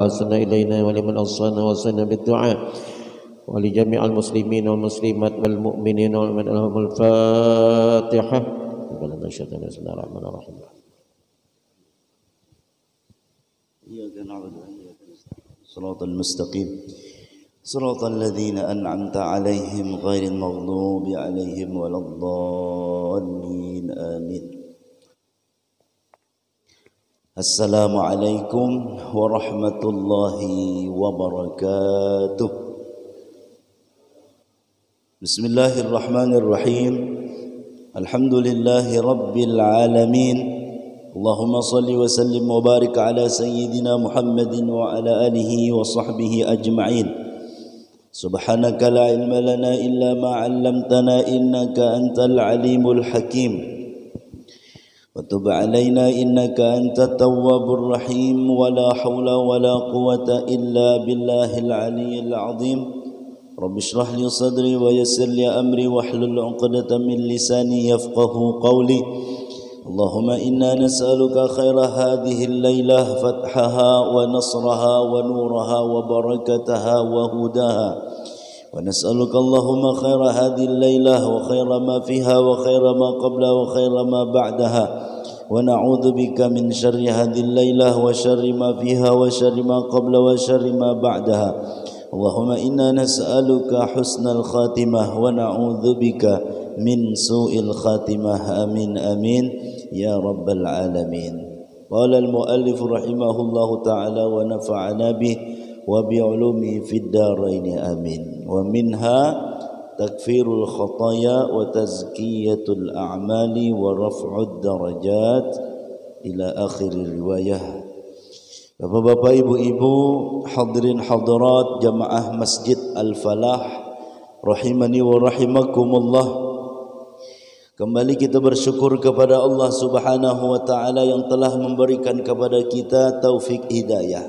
أحسن إلينا ولمن أوصانا وصينا بالدعاء ولجميع المسلمين والمسلمات والمؤمنين والمؤمنات. لهم الفاتحة. بسم الله الرحمن الرحيم. إياك نعبد وإياك نستعين صراط المستقيم صراط الذين أنعمت عليهم غير المغضوب عليهم ولا الضالين آمين. Assalamualaikum warahmatullahi wabarakatuh. Bismillahirrahmanirrahim. Alhamdulillahi rabbil alamin. Allahumma salli wa sallim wa barik ala sayyidina Muhammadin wa ala alihi wa sahbihi ajma'in. Subhanaka la ilma lana illa ma 'allamtana innaka antal alimul hakim. وتب علينا إنك أنت التواب الرحيم ولا حول ولا قوة إلا بالله العلي العظيم. رب اشرح لي صدري ويسر لي أمري واحلل عقدة من لساني يفقه قولي. اللهم إنا نسألك خير هذه الليلة فتحها ونصرها ونورها وبركتها وهداها. ونسألك اللهم خير هذه الليلة وخير ما فيها وخير ما قبلها وخير ما بعدها. ونعوذ بك من شر هذه الليلة وشر ما فيها وشر ما قبل وشر ما بعدها. اللهم إنا نسألك حسن الخاتمة ونعوذ بك من سوء الخاتمة. آمين آمين يا رب العالمين. قال المؤلف رحمه الله تعالى ونفعنا به وبعلومه في الدارين آمين. ومنها تكفير الخطايا وتزكية الأعمال ورفع الدرجات إلى آخر الرواية. Bapak-bapak, ibu-ibu, hadirin hadirat jamaah Masjid Al-Falah rahimani wa rahimakumullah. Kembali kita bersyukur kepada Allah Subhanahu wa taala yang telah memberikan kepada kita taufik hidayah,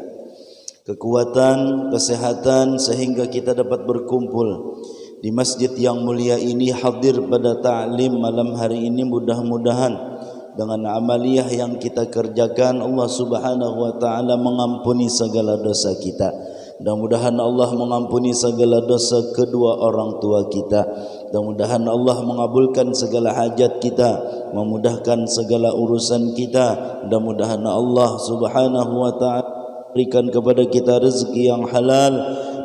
kekuatan, kesehatan sehingga kita dapat berkumpul di masjid yang mulia ini, hadir pada ta'lim malam hari ini. Mudah-mudahan dengan amaliyah yang kita kerjakan Allah Subhanahu wa taala mengampuni segala dosa kita. Mudah-mudahan Allah mengampuni segala dosa kedua orang tua kita. Mudah-mudahan Allah mengabulkan segala hajat kita, memudahkan segala urusan kita. Mudah-mudahan Allah Subhanahu wa taala berikan kepada kita rezeki yang halal,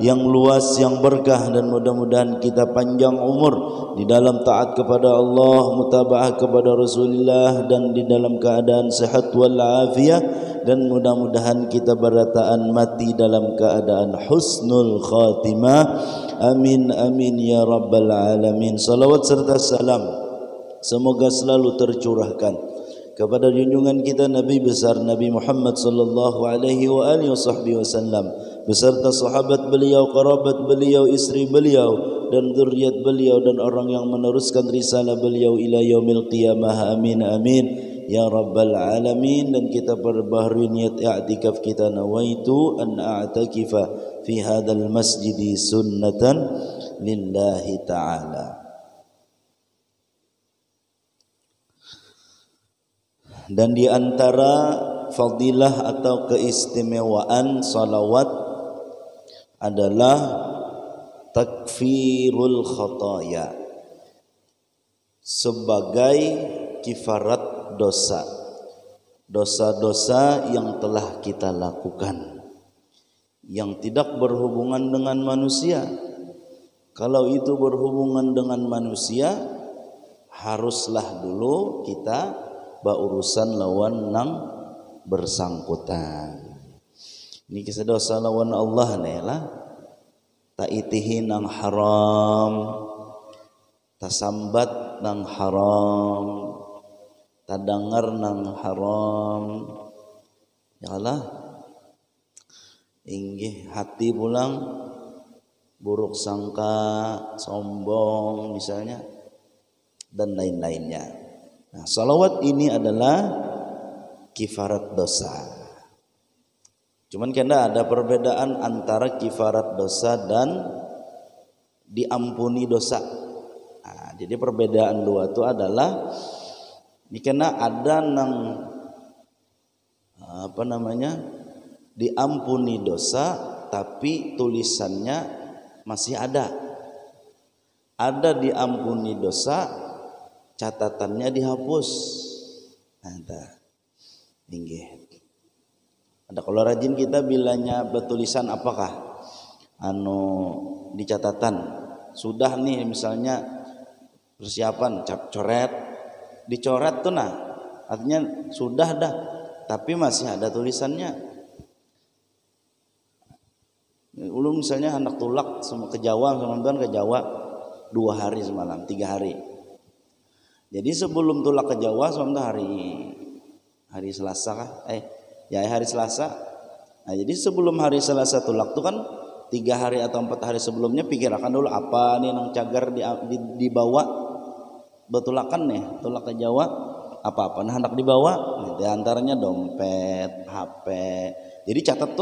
yang luas, yang berkah, dan mudah-mudahan kita panjang umur di dalam taat kepada Allah, mutabaah kepada Rasulullah, dan di dalam keadaan sehat wal afiyah, dan mudah-mudahan kita berataan mati dalam keadaan husnul khatimah. Amin amin ya rabbal alamin. Salawat serta salam semoga selalu tercurahkan kepada junjungan kita Nabi besar Nabi Muhammad sallallahu alaihi wa alihi wasallam beserta sahabat beliau, kerabat beliau, istri beliau, dan zuriat beliau, dan orang yang meneruskan risalah beliau ila yaumil qiyamah. Amin amin ya rabbal alamin. Dan kita perbaharui niat i'tikaf kita. Nawaitu an a'takifa fi hadzal masjidi sunnatan lillahi ta'ala. Dan di antara fadilah atau keistimewaan salawat adalah takfirul khataya, sebagai kifarat dosa, dosa-dosa yang telah kita lakukan yang tidak berhubungan dengan manusia. Kalau itu berhubungan dengan manusia, haruslah dulu kita berurusan lawan nang bersangkutan. Ini kisah dosa lawan Allah nih lah. Taitihi nang haram, tasambat nang haram, tadangar nang haram. Ya Allah, inggih hati pulang buruk sangka, sombong misalnya, dan lain-lainnya. Nah, salawat ini adalah kifarat dosa. Cuman karena ada perbedaan antara kifarat dosa dan diampuni dosa. Nah, jadi perbedaan dua itu adalah ini karena ada nang diampuni dosa tapi tulisannya masih ada. Ada diampuni dosa, catatannya dihapus. Ada. Inggih. Ada kalau rajin kita bilanya bertulisan apakah? Di catatan. Sudah nih misalnya persiapan coret, dicoret tuh nah. Artinya sudah dah, tapi masih ada tulisannya. Ulun misalnya anak tulak ke Jawa, ke Jawa 2 hari semalam, 3 hari. Jadi sebelum tulak ke Jawa sebentar hari Selasa kah? Hari Selasa. Nah, jadi sebelum hari Selasa tulak tuh kan 3 hari atau 4 hari sebelumnya pikirkan dulu apa nih nang cagar dibawa betulakan nih tulak ke Jawa apa hendak dibawa. Di antaranya dompet, HP. Jadi catat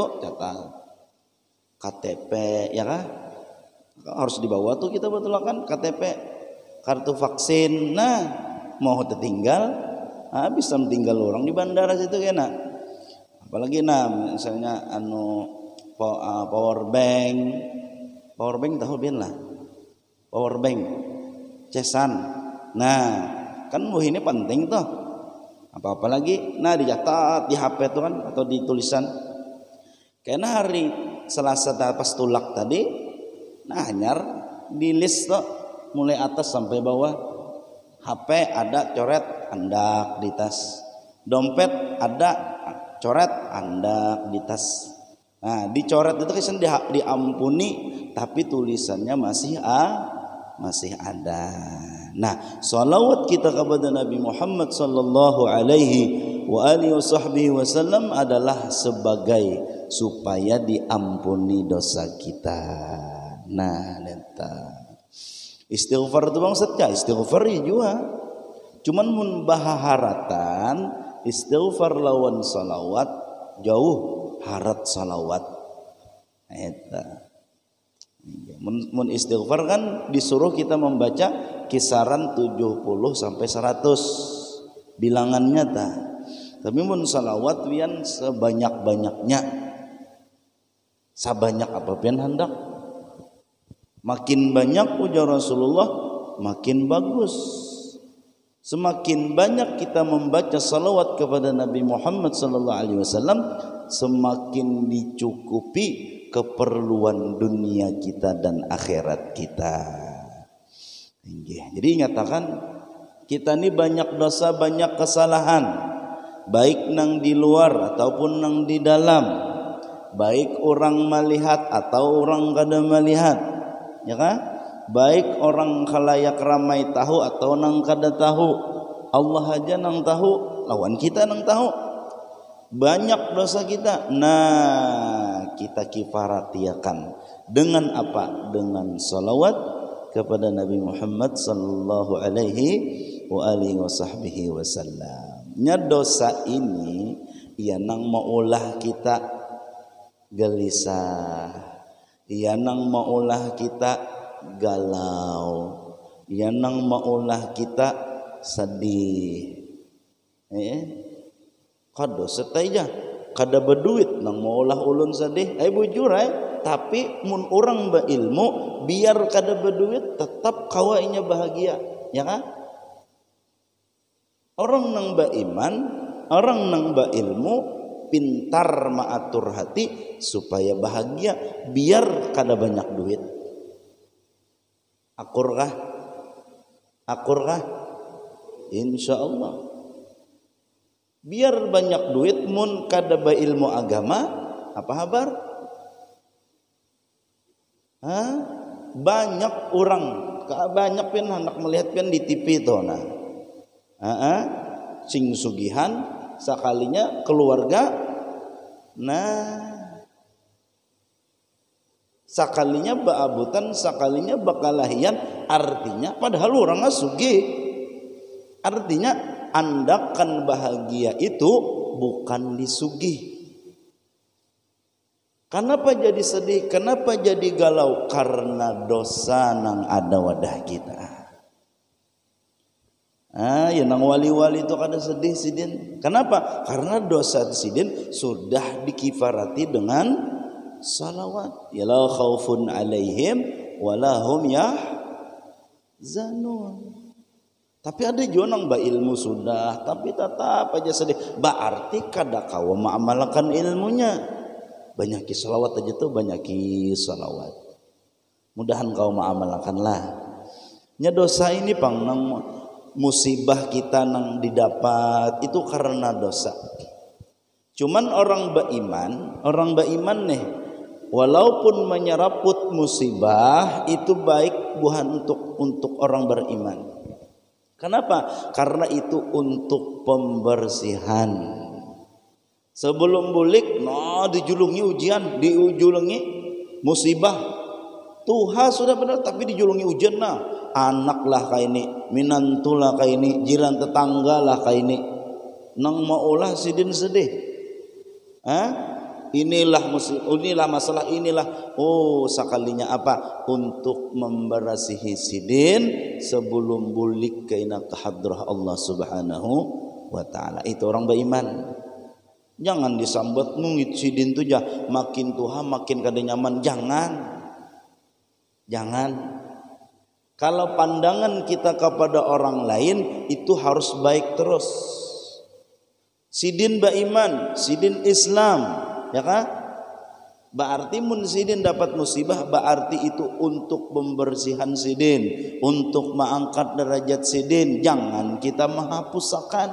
KTP ya kan? Harus dibawa tuh kita betulakan KTP, kartu vaksin. Nah, mau tertinggal, bisa tinggal orang di bandara situ kena. Apalagi misalnya power bank tahu bien lah. Power bank, cesan. Nah, kan ini penting tuh. Apa lagi? Nah, dicatat di HP tuh kan atau di tulisan. Karena hari Selasa pas tulak tadi, hanyar di list tuh mulai atas sampai bawah. HP ada coret andak di tas, dompet ada coret andak di tas. Nah, dicoret itu kan diampuni, tapi tulisannya masih ada. Nah, salawat kita kepada Nabi Muhammad sallallahu alaihi wa alihi wasallam adalah sebagai supaya diampuni dosa kita. Nah, istighfar itu maksudnya istighfar juga. Cuman mun bahaharatan istighfar lawan salawat jauh harat salawat. Eta. Mun istighfar kan disuruh kita membaca kisaran 70 sampai 100 bilangannya ta. Tapi mun salawat wian sebanyak-banyaknya. Sabanyak apa pian hendak. Makin banyak ujar Rasulullah makin bagus. Semakin banyak kita membaca salawat kepada Nabi Muhammad sallallahu alaihi wasallam, semakin dicukupi keperluan dunia kita dan akhirat kita. Jadi nyatakan kita ini banyak dosa, banyak kesalahan, baik nang di luar ataupun nang di dalam, baik orang melihat atau orang kada melihat, ya kan? Baik orang khalayak ramai tahu atau nang kada tahu, Allah aja nang tahu, lawan kita nang tahu. Banyak dosa kita. Nah, kita kifaratiakan dengan apa? Dengan salawat kepada Nabi Muhammad sallallahu alaihi wa alihi wasallam. Nya dosa ini ia nang maulah kita gelisah, ia nang maulah kita galau, ia nang maulah kita sedih. Kado setaja kada berduit nang maulah ulun sedih. Bujur tapi mun orang berilmu biar kada berduit tetap kawainya bahagia, ya kan? Orang nang beriman, orang nang berilmu pintar maatur hati supaya bahagia biar kada banyak duit. Akurkah? Insyaallah. Biar banyak duit mun kada beilmu agama apa kabar? Banyak orang, banyak pun hendak melihat pun di TV tuh nah. Sing sugihan sakalinya keluarga, nah sakalinya baabutan, sakalinya bakalahian, artinya padahal orang sugih. Artinya andakan bahagia itu bukan disugih. Kenapa jadi sedih? Kenapa jadi galau? Karena dosa nang ada wadah kita. Ya nang wali-wali itu kada sedih sidin. Kenapa? Karena dosa sidin sudah dikifarati dengan salawat. Ya la khaufun alaihim wala hum yahzanun. Tapi ada juga nang ilmu sudah, tapi tetap aja sedih. Berarti kada kau mengamalkan ilmunya. Banyaki salawat aja tuh, banyaki salawat. Mudahan kau mengamalkanlah. Nya dosa ini pang nang musibah kita nang didapat itu karena dosa. Cuman orang beriman nih, walaupun menyeraput musibah itu baik bukan untuk orang beriman. Kenapa? Karena itu untuk pembersihan. Sebelum bulik, dijulungi ujian, dijulungi musibah. Tuhan sudah benar, tapi dijulungi ujian anak lah kayak ini, minantu lah kayak ini, jiran tetangga lah kayak ini. Nang maulah sidin sedih. Inilah masalah inilah. Sekalinya apa? Untuk memberasihi sidin sebelum bulik kaina ke hadrah Allah Subhanahu wa taala. Itu orang beriman. Jangan disambut nungit sidin tu jah makin Tuhan makin kada nyaman. Jangan. Kalau pandangan kita kepada orang lain itu harus baik terus. Sidin beriman, sidin Islam. Ya kan? Berarti mun sidin dapat musibah, berarti itu untuk pembersihan sidin, untuk mengangkat derajat sidin. Jangan kita menghapuskan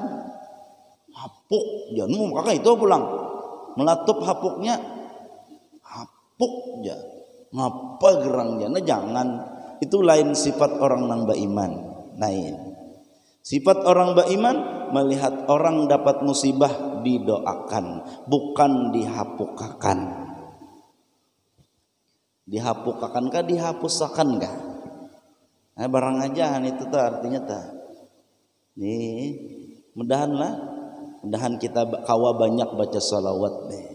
hapuk. Jangan kakak itu pulang melatup hapuknya, hapuk ya. Ngapa gerangnya? Jangan. Itu lain sifat orang nang beriman. Lain. Sifat orang beriman melihat orang dapat musibah didoakan, bukan dihapukakan. Dihapukakan kah, dihapusakan kah? Barang aja itu tuh artinya tuh. Nih, mudahan kita kawa banyak baca salawat deh.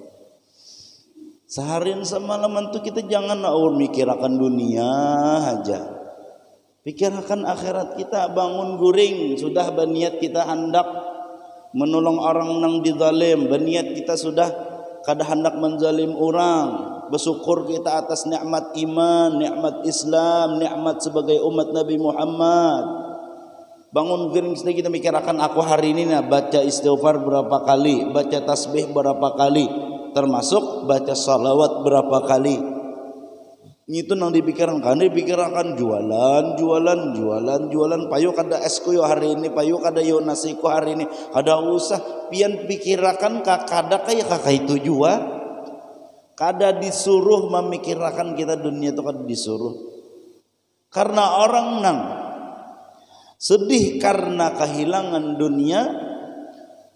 Seharian semalaman tuh kita jangan mikirakan dunia aja. Pikirkan akhirat kita, bangun guring, sudah berniat kita hendak menolong orang nang dizalim, berniat kita sudah kada hendak menzalim orang, bersyukur kita atas nikmat iman, nikmat Islam, nikmat sebagai umat Nabi Muhammad. Bangun guring kita mikirkan aku hari ini baca istighfar berapa kali, baca tasbih berapa kali, termasuk baca salawat berapa kali. Itu nang dipikirkan jualan payu kada esku yo hari ini, payu kada yo nasiku hari ini, kada usah pian pikirakan kada kayak kakak itu jua, kada disuruh memikirkan kita dunia itu kada disuruh. Karena orang nang sedih karena kehilangan dunia,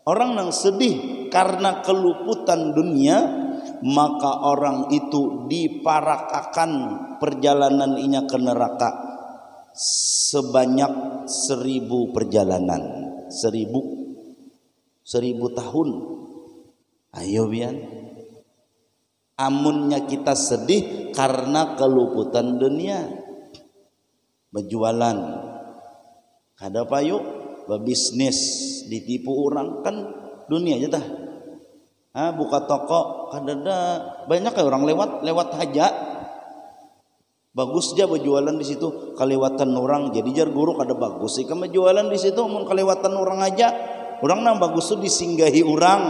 orang nang sedih karena keluputan dunia, maka orang itu diparakakan perjalanan inya ke neraka sebanyak 1000 perjalanan, 1000 tahun. Ayo bian, amunnya kita sedih karena keluputan dunia, berjualan kada payu, berbisnis ditipu orang kan dunia aja dah. Buka toko kadada banyak kayak orang lewat aja. Bagus aja berjualan di situ, kelewatan orang jadi jar guru kada bagus sih kamu jualan di situ, mun kelewatan orang aja, orang nang bagus tuh disinggahi orang.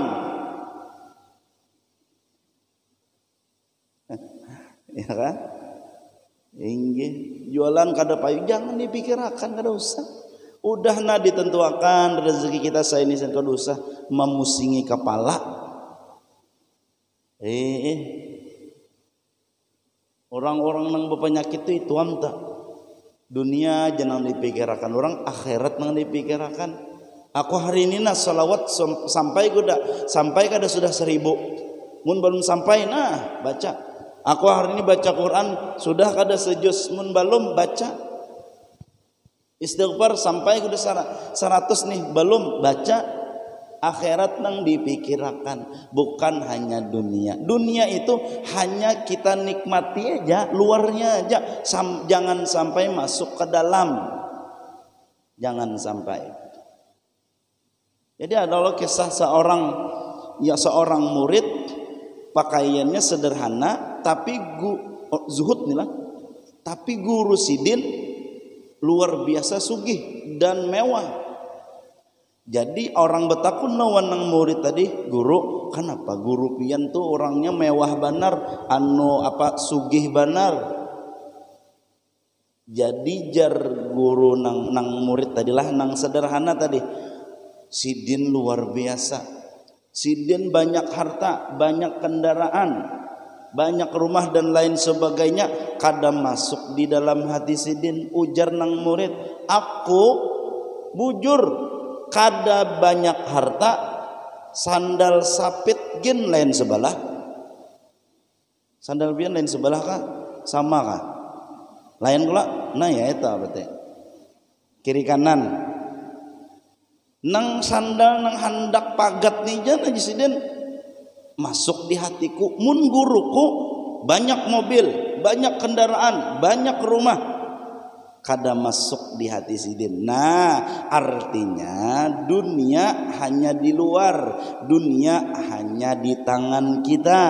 Ya kan? Inggih, jualan kada payu jangan dipikirkan, kada usah. Udah ditentuakan rezeki kita saya ini kada usah memusingi kepala. Orang-orang nang berpenyakit itu amta dunia jangan dipikirkan, orang akhirat nang dipikirkan. Aku hari ini salawat sampai kada sudah 1000. Mun belum sampai baca. Aku hari ini baca Quran sudah kada sejus, mun belum baca. Istighfar sampai kuda 100 nih belum baca. Akhirat nang dipikirkan, bukan hanya dunia. Dunia itu hanya kita nikmati aja, luarnya aja. Jangan sampai masuk ke dalam. Jangan sampai. Jadi adalah kisah seorang murid pakaiannya sederhana tapi zuhud nih lah. Tapi guru sidin luar biasa sugih dan mewah. Jadi orang betakun nawanang murid tadi, guru kenapa guru pian tuh orangnya mewah banar, sugih banar. Jadi jar guru nang murid tadilah nang sederhana tadi. Sidin luar biasa. Sidin banyak harta, banyak kendaraan, banyak rumah dan lain sebagainya. Kadang masuk di dalam hati sidin, ujar nang murid, aku bujur kada banyak harta, sandal sapit gen lain sebelah. Sandal pian lain sebelah kah? Sama kah? Lain pula? Nah ya eta berarti. Kiri kanan. Nang sandal nang handak pagat nih jan aja sidin masuk di hatiku. Mun guruku banyak mobil, banyak kendaraan, banyak rumah. Kada masuk di hati sidin. Nah, artinya dunia hanya di luar, dunia hanya di tangan kita.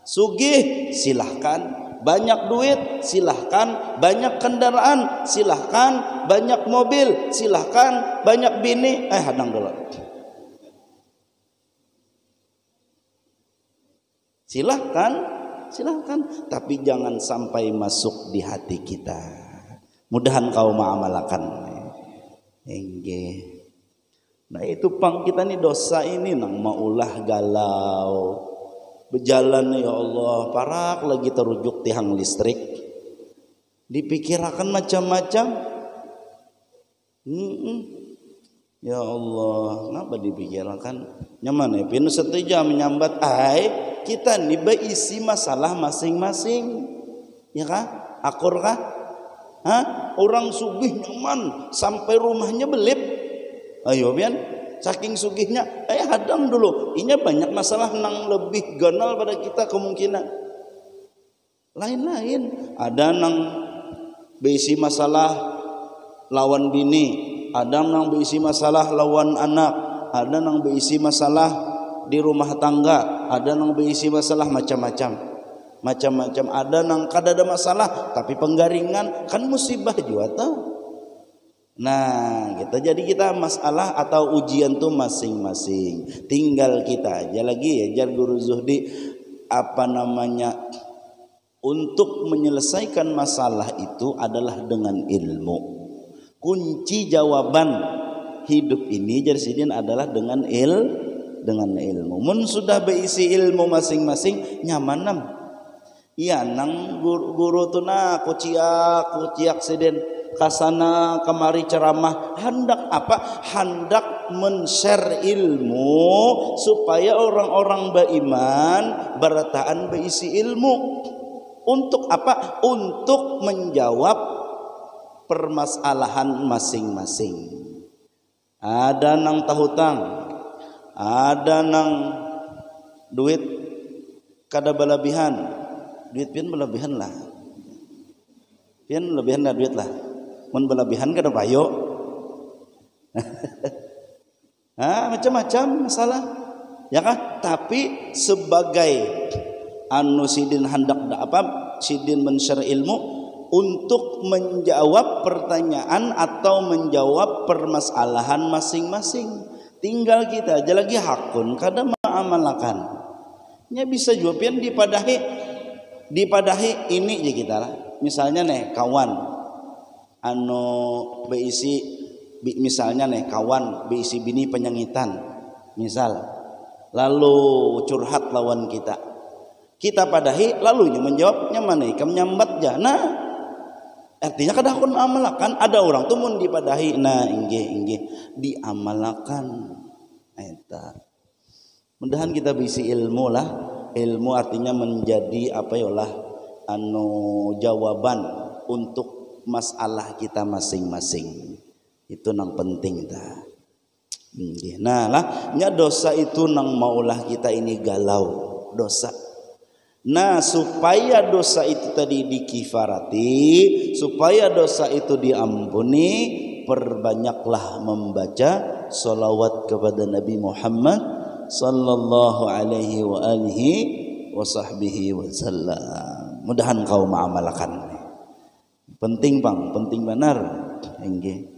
Sugih silahkan, banyak duit silahkan, banyak kendaraan silahkan, banyak mobil silahkan, banyak bini. Hadang dulu. Silahkan, tapi jangan sampai masuk di hati kita. Mudahan kau mengamalkan. Nah itu pang kita nih dosa ini nang maulah galau. Berjalan ya Allah, parak lagi terujuk tiang listrik. Dipikirkan macam-macam. Ya Allah, ngapa dipikirkan? Nyaman ya, pinu setuju menyambat. Kita nih berisi masalah masing-masing. Ya kah? Akur kah? Orang sugih nyaman sampai rumahnya belip. Ayo pian, saking sugihnya, hadang dulu. Inya banyak masalah nang lebih ganal pada kita kemungkinan. Lain-lain. Ada nang berisi masalah lawan bini, ada nang berisi masalah lawan anak, ada nang berisi masalah di rumah tangga, ada nang berisi masalah macam-macam. Ada nang kada ada masalah tapi penggaringan kan musibah juga tau. Nah jadi kita masalah atau ujian tuh masing-masing. Tinggal kita aja lagi ya jar guru Zuhdi untuk menyelesaikan masalah itu adalah dengan ilmu. Kunci jawaban hidup ini jar sidin adalah dengan ilmu. Mun sudah berisi ilmu masing-masing nyaman. Iya nang guru tu na kuciak sidin kasana kemari ceramah hendak apa? Hendak men-share ilmu supaya orang-orang beriman berataan berisi ilmu. Untuk apa? Untuk menjawab permasalahan masing-masing. Ada nang tahutang, ada nang duit kada balabihan. Duit pian berlebihan lah. Pian lebihan lah duit lah. Mun berlebihan kada payo. Macam-macam masalah. Ya kah? Tapi sebagai sidin hendak sidin men-share ilmu untuk menjawab pertanyaan atau menjawab permasalahan masing-masing. Tinggal kita aja lagi hakun kada mengamalkan. Nya bisa juga pian dipadahi ini aja kita lah. Misalnya nih kawan misalnya nih kawan berisi bini penyangitan misal, lalu curhat lawan kita padahi lalu menjawabnya mana ikam nyambat jana. Artinya kada akun amalkan. Ada orang tuh mun dipadahi inggih diamalkan eta. Mudahan kita berisi ilmu lah. Ilmu artinya menjadi jawaban untuk masalah kita masing-masing. Itu nang penting ta. Nah lah nya dosa itu nang maulah kita ini galau dosa. Nah supaya dosa itu tadi dikifarati, supaya dosa itu diampuni, perbanyaklah membaca salawat kepada Nabi Muhammad sallallahu alaihi wa alihi wa sahbihi wasallam. Mudahan kau mengamalkan. Penting bang, penting benar. Enggih.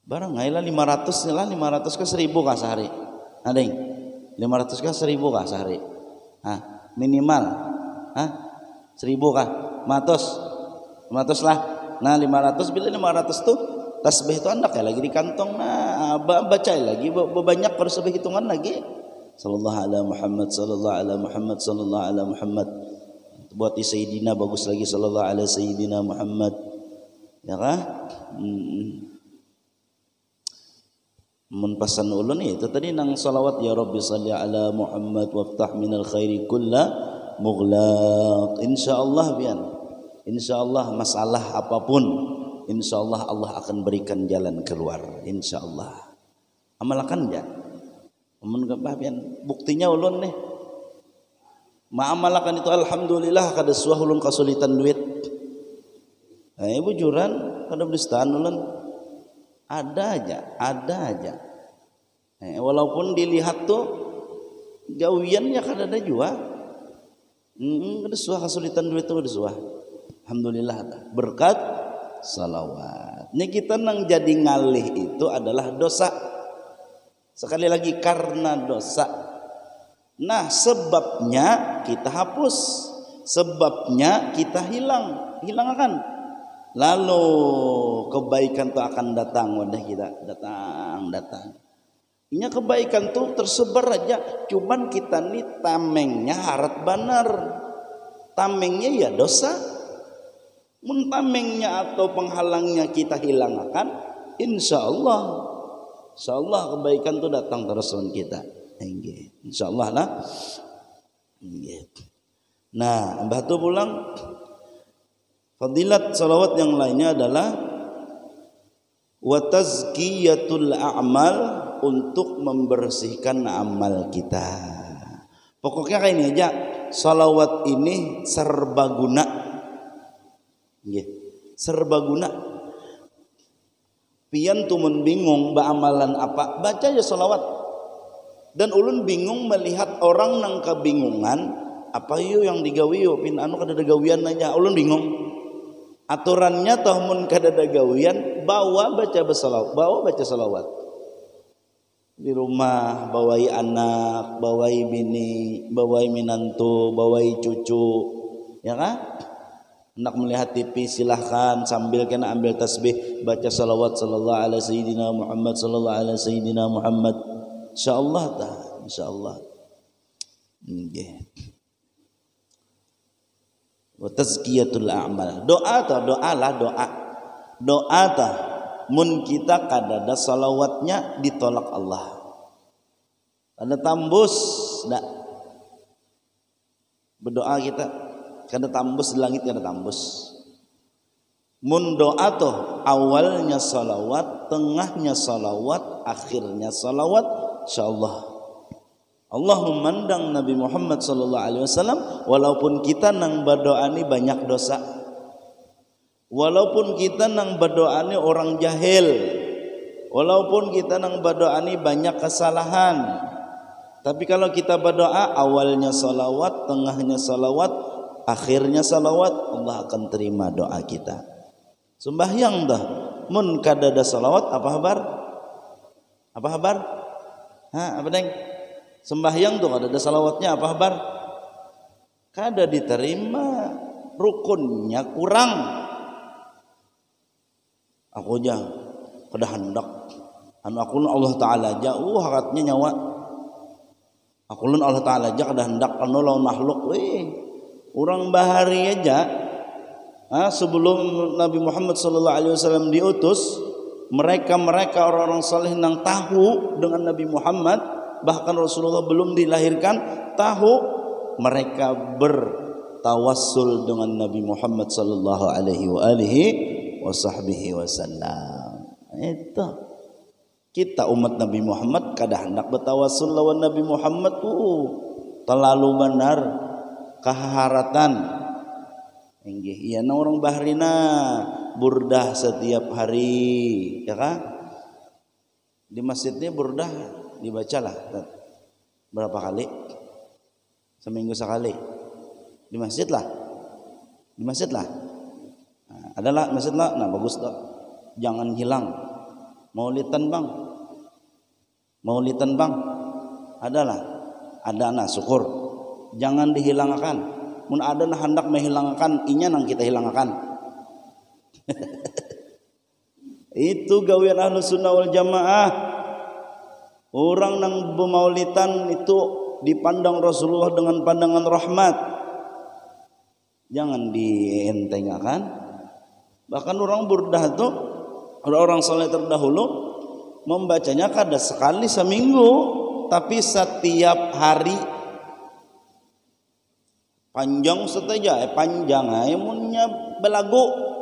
Barang ngailah 500 lah, 500 ke 1000 kah sehari? Ada yang 500 kah 1000 kah sehari? Minimal 1000 kah? 100 lah. Nah 500 bila 500 tuh tasbih itu anda kayak lagi di kantong. Nah baca lagi banyak harus lebih hitungan lagi. Sallallahu ala Muhammad, sallallahu ala Muhammad, sallallahu ala Muhammad. Buat di Sayyidina bagus lagi, sallallahu ala Sayyidina Muhammad. Ya kah? Mun pasan ulun itu tadi nang salawat ya Rabbi salli ala Muhammad waftah minal khairi kulla mughlaq. Insyaallah bian. Insyaallah masalah apapun insyaallah Allah akan berikan jalan keluar insyaallah. Amalkan ya. Mun bian buktinya ulun nih. Ma'amalakan itu alhamdulillah kada suah ulun kesulitan duit. Bujuran kada belistaan ulun. Ada aja. Walaupun dilihat tuh gawiannya kan ada juga. Ada suah kesulitan duit tuh ada suah. Alhamdulillah berkat salawat. Ini kita nang jadi ngalih itu adalah dosa. Sekali lagi karena dosa. Nah sebabnya kita hapus, sebabnya kita hilangkan. Lalu kebaikan itu akan datang wadah kita datang. Ini kebaikan tuh tersebar aja, cuman kita nih tamengnya harat benar, tamengnya ya dosa. Mun tamengnya atau penghalangnya kita hilangkan, insyaallah kebaikan tuh datang terus dengan kita. Insyaallah lah. Nah, mbah tu pulang. Fadilat salawat yang lainnya adalah wa tazkiyatul a'mal, untuk membersihkan amal kita. Pokoknya kayak ini aja, salawat ini serbaguna. Serbaguna. Pian tumun bingung amalan apa, baca aja salawat. Dan ulun bingung melihat orang nang kebingungan, apa yuk yang digawi yuk pin anu kada gawian aja, ulun bingung. Aturannya tahun kadada gawian bawa baca salawat di rumah, bawai anak, bawai bini, bawai minantu, bawai cucu, ya kan? Hendak melihat TV silahkan sambil kena ambil tasbih baca salawat sallallahu ala sayyidina Muhammad sallallahu ala sayyidina Muhammad. Insyaallah. Wa tazkiyatul a'mal. Doa ta mun kita kadada salawatnya ditolak Allah. Kada tambus dak. Berdoa kita kada tambus di langit, kada tambus. Mun doa toh awalnya salawat, tengahnya salawat, akhirnya salawat, insyaallah Allah memandang Nabi Muhammad sallallahu alaihi wasallam walaupun kita nang berdoani banyak dosa. Walaupun kita nang berdoani orang jahil. Walaupun kita nang berdoani banyak kesalahan. Tapi kalau kita berdoa awalnya salawat, tengahnya salawat, akhirnya salawat, Allah akan terima doa kita. Sembahyang dah mun kadada salawat apa kabar? Apa deng? Sembahyang tuh ada salawatnya apa kabar? Kada diterima, rukunnya kurang. Aku aja kada hendak anu aku Allah taala jauh hakatnya nyawa. Aku Allah taala aja kada hendak anu lawan makhluk. Orang bahari aja sebelum Nabi Muhammad sallallahu alaihi wasallam diutus, mereka orang-orang saleh nang tahu dengan Nabi Muhammad, bahkan Rasulullah belum dilahirkan, tahu mereka bertawassul dengan Nabi Muhammad sallallahu alaihi wasallam. Itu kita umat Nabi Muhammad kada hendak bertawassul lawan Nabi Muhammad terlalu benar kaharatan. Iya orang bahrina burdah setiap hari, ya kan? Di masjidnya burdah dibacalah berapa kali? Seminggu sekali. Di masjid lah. Nah, adalah masjid lah. Nah, bagus tak? Jangan hilang. Maulidan bang. Adalah. Ada nah syukur. Jangan dihilangkan. Mun ada nah hendak menghilangkan, inya nang kita hilangkan. Itu gawean Ahlus Sunnah wal Jamaah. Orang nang bermaulidan itu dipandang Rasulullah dengan pandangan rahmat. Jangan dientengkan. Bahkan orang burdah itu, orang saleh terdahulu membacanya kada sekali seminggu, tapi setiap hari. Panjang saja, panjang munnya belagu.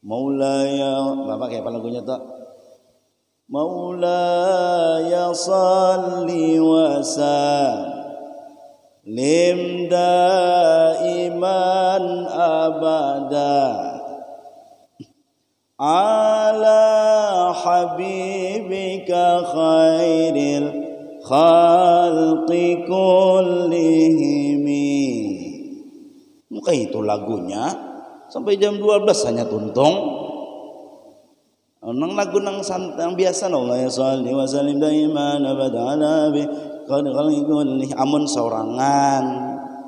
Maulaya, Bapak kayak apa lagunya tak? Maulaya salli wa sallim daiman abada ala habibika khairil khalqi kullihimi. Muka itu lagunya sampai jam 12 hanya tuntung. Nang lagu nang yang biasa Allah ya sholli wa sallim daiman abada ala bi khairil kulli. Amun sorangan,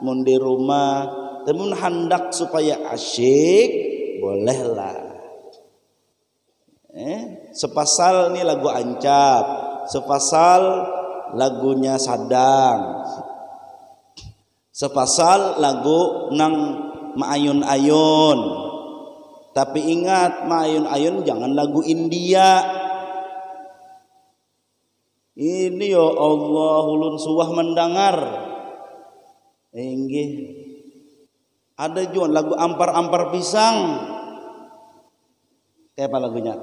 mun di rumah, temun hendak supaya asyik, bolehlah. Sepasal nih lagu ancap, sepasal lagunya sadang, sepasal lagu nang maayun-ayun. Tapi ingat, maayun-ayun jangan lagu India. Ini ya Allah, ulun suwah mendengar. Inggih. Ada juga lagu ampar-ampar pisang. Kayak apa lagunya?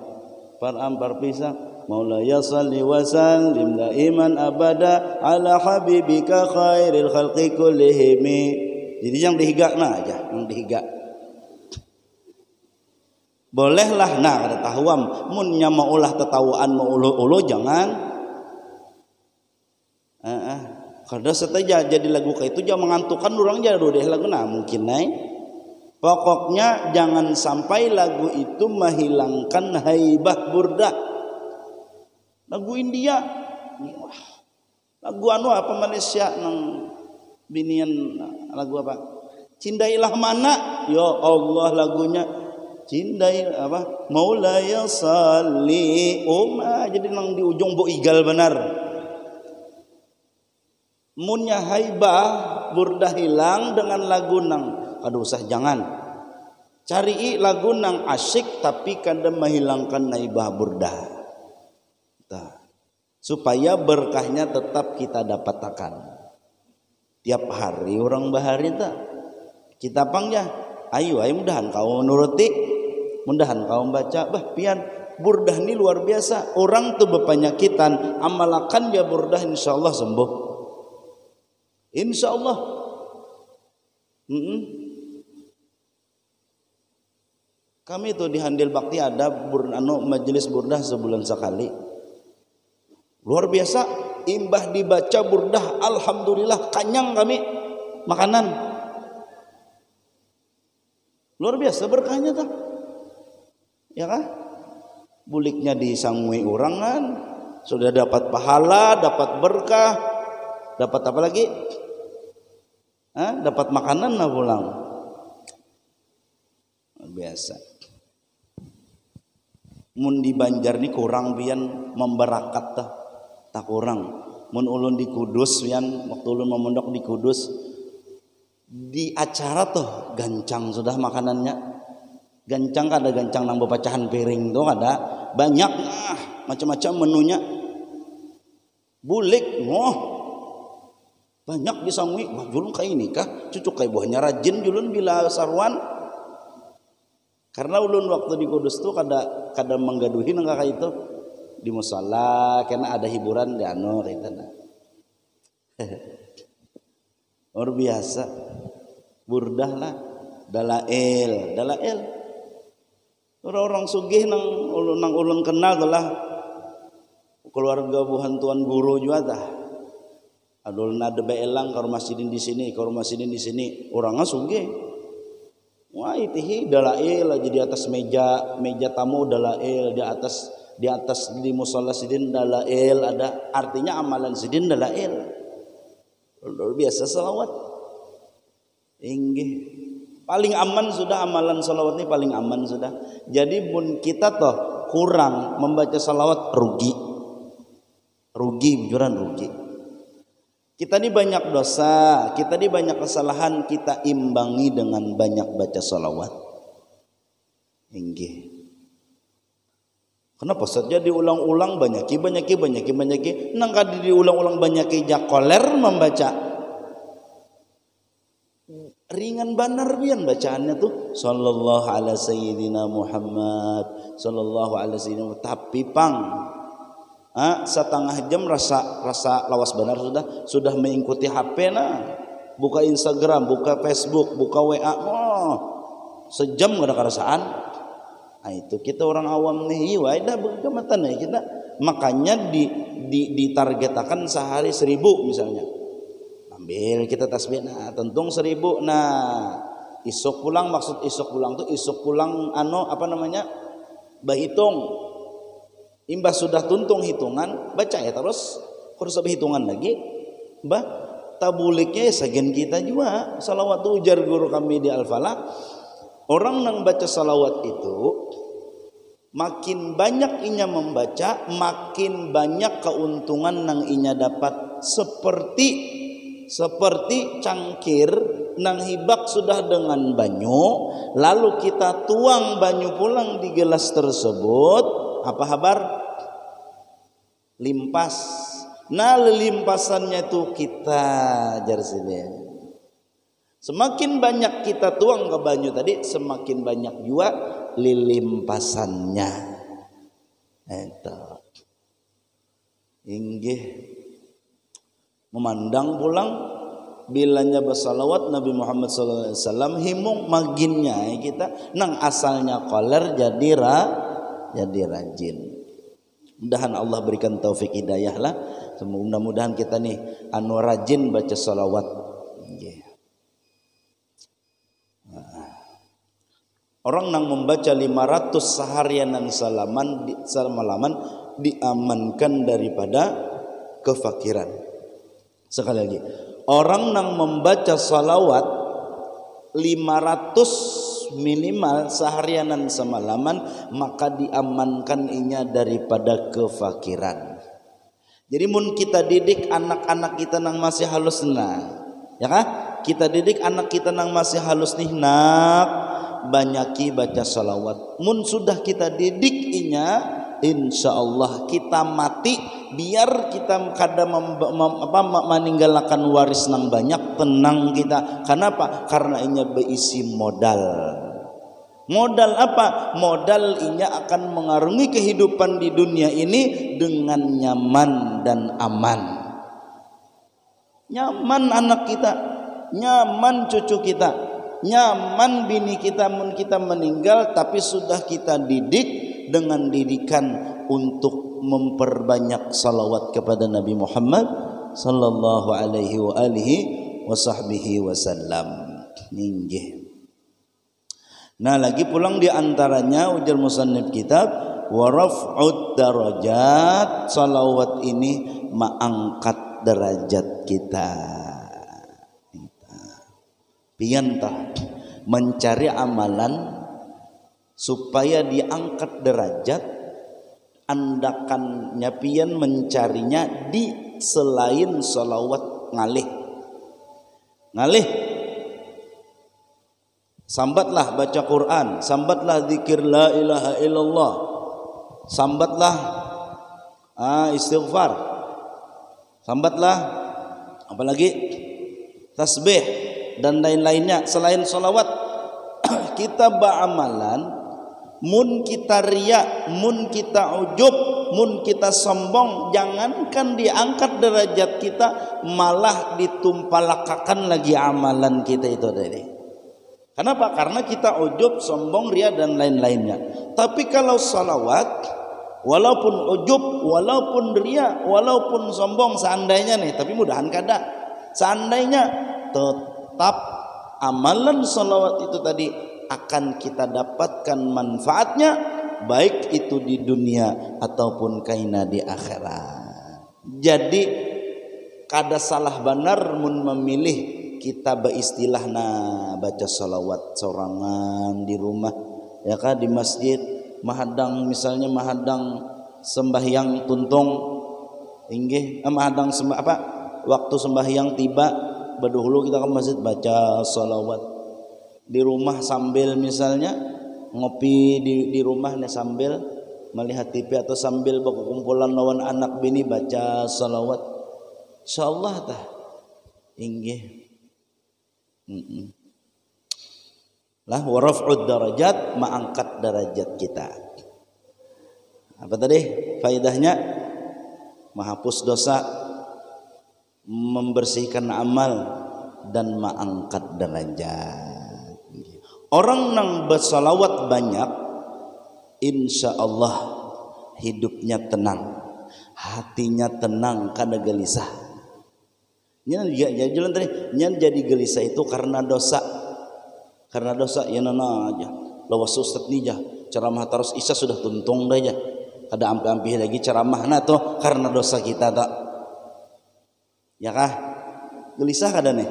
Ampar pisang. Maulaya salli wa sallim daiman abada ala habibika khairil khalqi kullihim. Jadi yang dihiga nah aja, yang dihiga. Bolehlah nah kada tahuam mun nya maulah tetawaan mau ulu jangan kada sateja jadi lagu ka itu jangan mengantukkan orang jadi deh lagu nah mungkin pokoknya jangan sampai lagu itu menghilangkan haibah burdah. Lagu India lagu anu apa Malaysia nang binian lagu apa Cindailah Mana ya Allah lagunya Cindai apa Maulaya salli jadi nang di ujung bo igal benar. Munnya haibah burdah hilang dengan lagu nang aduh usah jangan cari lagu nang asyik tapi kada menghilangkan haibah burdah supaya berkahnya tetap kita dapatkan tiap hari orang bahari tak kita pangja ayo mudahan kau menuruti mudahan kau membaca pian burdah ini luar biasa. Orang tuh berpenyakitan amalkan ya burdah insyaallah sembuh. Insyaallah. Kami tuh di Handil Bakti ada majelis burdah sebulan sekali. Luar biasa imbah dibaca burdah alhamdulillah kanyang kami makanan. Luar biasa berkahnya tak? Ya kan? Buliknya disangui orang kan sudah dapat pahala, dapat berkah, dapat apa lagi? Dapat makanan lah pulang. Biasa. Mun di Banjar ni kurang pian memberakat tak kurang. Mun ulun di Kudus pian waktu ulun memondok di Kudus di acara tuh gancang sudah makanannya. Gancang ada gancang nang pecahan piring tuh ada banyak macam-macam menunya. Bulik banyak disangui wah julun kayak ini kah cucuk kayak buahnya rajin julun bila sarwan karena ulun waktu di Kudus tuh kada menggaduhi nang kakak itu di musala karena ada hiburan di anu kayak itu luar biasa burdah lah dalail Orang-orang sugih nang ulun kenal adalah keluarga buhan tuan guru juga dah. Adul nada beelang karo masjidin di sini, orangnya sugih. Wah itihi dalail aja di atas meja tamu dalail, di atas di musola sidin dalail, ada artinya amalan sidin dalail. Luar biasa salawat. Inggih. Paling aman sudah amalan salawat ini paling aman sudah. Jadi pun kita toh kurang membaca salawat rugi, bujuran rugi. Kita ini banyak dosa, kita ini banyak kesalahan, kita imbangi dengan banyak baca salawat. Inggih. Kenapa saja diulang-ulang banyaki. Nang kadi diulang-ulang banyaki jakoler membaca. Ringan banar bian bacaannya tuh sallallahu ala sayyidina Muhammad sallallahu ala sayyidina, tapi setengah jam rasa lawas benar sudah mengikuti HP buka Instagram, buka Facebook, buka WA, sejam gak ada kerasaan. Itu kita orang awam nih, dah berkematan nih kita, makanya ditargetakan sehari 1000 misalnya. Ambil kita tasbih tentung 1000 isuk pulang, maksud isuk pulang bahitung imbas sudah tuntung hitungan baca ya terus kurus hitungan lagi tabuliknya sagen kita juga salawat ujar guru kami di Al-Falah, orang yang baca salawat itu makin banyak inya membaca makin banyak keuntungan yang inya dapat, seperti cangkir nang hibak sudah dengan banyu, lalu kita tuang banyu pulang di gelas tersebut, apa kabar? Limpas. Limpasannya itu kita jar sini. Semakin banyak kita tuang ke banyu tadi, semakin banyak juga lilimpasannya. Itu. Inggih. Memandang pulang bilanya bersalawat Nabi Muhammad SAW himung maginnya kita nang asalnya koler jadi rajin. Mudahan Allah berikan taufik hidayah lah. Mudah-mudahan kita nih rajin baca salawat. Orang nang membaca 500 seharian dan semalaman diamankan daripada kefakiran. Sekali lagi, orang yang membaca salawat 500 minimal seharian dan semalaman, maka diamankan inya daripada kefakiran. Jadi mun kita didik anak-anak kita nang masih halus ya kah? Kita didik anak kita nang masih halus nih banyaki baca salawat. Mun sudah kita didik inya, insya Allah kita mati biar kita kadang meninggalkan waris nang banyak, tenang kita. Kenapa? Karena inya berisi modal. Modal apa? Modal inya akan mengarungi kehidupan di dunia ini dengan nyaman dan aman. Nyaman anak kita, nyaman cucu kita, nyaman bini kita. Mun kita meninggal tapi sudah kita didik dengan didikan untuk memperbanyak salawat kepada Nabi Muhammad sallallahu alaihi wa alihi wa sahbihi wasallam. Ninggih. Lagi pulang di antaranya ujar musannif kitab wa raf'ud darajat, salawat ini mengangkat derajat kita. Piantah mencari amalan supaya diangkat derajat, andakan nyapian mencarinya di selain salawat ngalih. Sambatlah baca Quran, sambatlah zikir la ilaha illallah, sambatlah istighfar, sambatlah apalagi tasbih dan lain-lainnya selain salawat. Kita beramalan, mun kita riya, mun kita ujub, mun kita sombong, jangankan diangkat derajat kita, malah ditumpalakakan lagi amalan kita itu tadi. Kenapa? Karena kita ujub, sombong, ria dan lain-lainnya. Tapi kalau salawat, walaupun ujub, walaupun ria, walaupun sombong, seandainya nih, tapi mudahan kada, seandainya tetap amalan salawat itu tadi akan kita dapatkan manfaatnya, baik itu di dunia ataupun kaina di akhirat. Jadi kada salah benar mun memilih kita beristilah baca salawat sorangan di rumah, ya kan, di masjid mahadang, misalnya mahadang sembahyang tuntung inggih, mahadang waktu sembahyang tiba berdahulu kita ke masjid baca salawat. Di rumah sambil misalnya ngopi di rumah nih, sambil melihat TV atau sambil berkumpulan lawan anak bini baca salawat, insyaallah tah inggih lah waraf'ud darajat, mengangkat derajat kita. Apa tadi faedahnya? Menghapus dosa, membersihkan amal, dan mengangkat derajat. Orang yang bersalawat banyak, insya Allah hidupnya tenang, hatinya tenang, kada gelisah. Nyan jadi gelisah itu karena dosa. Karena dosa ya nana aja. Lawas ustad nih jah ceramah terus isya sudah tuntung dah aja. Kada ampi-ampi lagi ceramah na tuh karena dosa kita tak. Ya kah? Gelisah kada nih?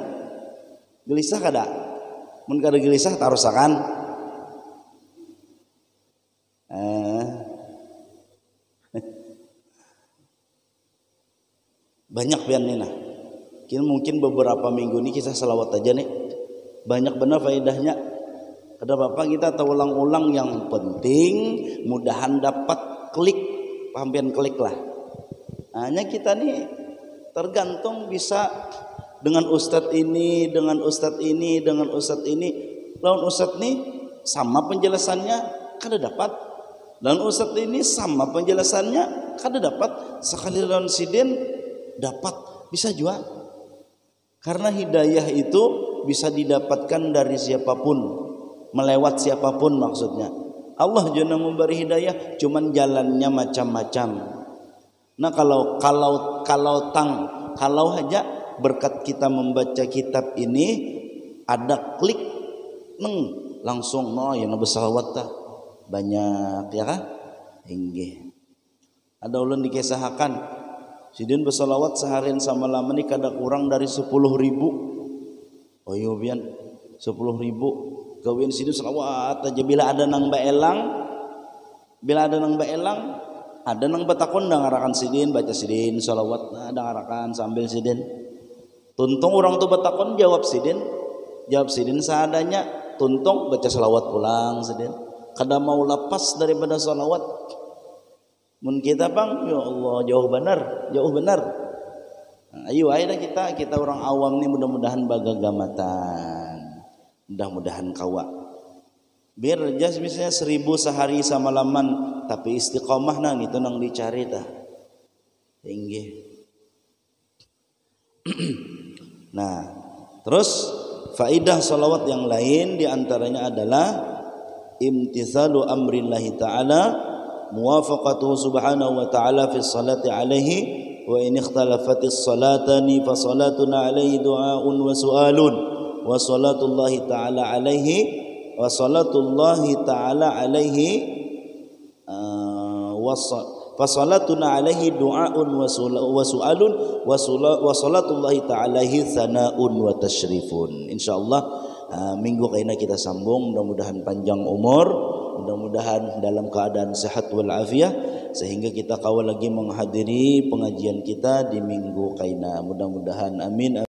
Gelisah kada? Mun kada gelisah tarusakan. Banyak pian nih nah. Mungkin beberapa minggu ini kisah salawat aja nih, banyak benar faedahnya. Kada apa-apa kita tahu ulang-ulang, yang penting mudahan dapat klik, paham klik lah. Hanya kita nih tergantung bisa dengan ustadz ini, dengan ustadz ini, dengan ustadz ini. Lawan ustadz ini sama penjelasannya kada dapat, lawan ustadz ini sama penjelasannya kada dapat. Sekali lawan sidin dapat, bisa juga. Karena hidayah itu bisa didapatkan dari siapapun, melewat siapapun maksudnya. Allah juga memberi hidayah, cuman jalannya macam-macam. Nah kalau aja berkat kita membaca kitab ini ada klik langsung ya bersalawat tah banyak ya kan? Inggih. Ada ulun dikisahkan sidin bersalawat seharian sama lama ni kada kurang dari 10.000. Oh iya bian 10.000 kawin sidin salawat aja. Bila ada nang baelang, ada nang batakon dah ngarakan sidin, baca sidin salawat dah ngarakan sambil sidin. Tuntung orang tu batakon jawab sidin seadanya, tuntung baca salawat pulang sidin. Kada mau lepas daripada salawat. Mun kita bang, ya Allah jauh benar. Nah, ayo ayo kita orang awam nih mudah-mudahan bagagamatan, mudah-mudahan kawa. Biar jas misalnya 1000 sehari samalaman, tapi istiqomah nang itu nang dicari tah. Tinggi. Nah, terus faidah salawat yang lain diantaranya adalah imtithalu amrillahi ta'ala, muwafaqatuhu subhanahu wa ta'ala fi salati alaihi, wa in ikhtalafatis salatani fa salatuna alaihi du'aun wa su'alun, wa salatullahi ta'ala alaihi wa salatullahi ta'ala alaihi fa salatuna alaihi du'aun wa su'alun wa salatullahi ta'ala alaihi thana'un wa tashrifun. Insyaallah minggu kaina kita sambung, mudah-mudahan panjang umur, mudah-mudahan dalam keadaan sehat wal afiah, sehingga kita kawal lagi menghadiri pengajian kita di minggu kaina. Mudah-mudahan amin.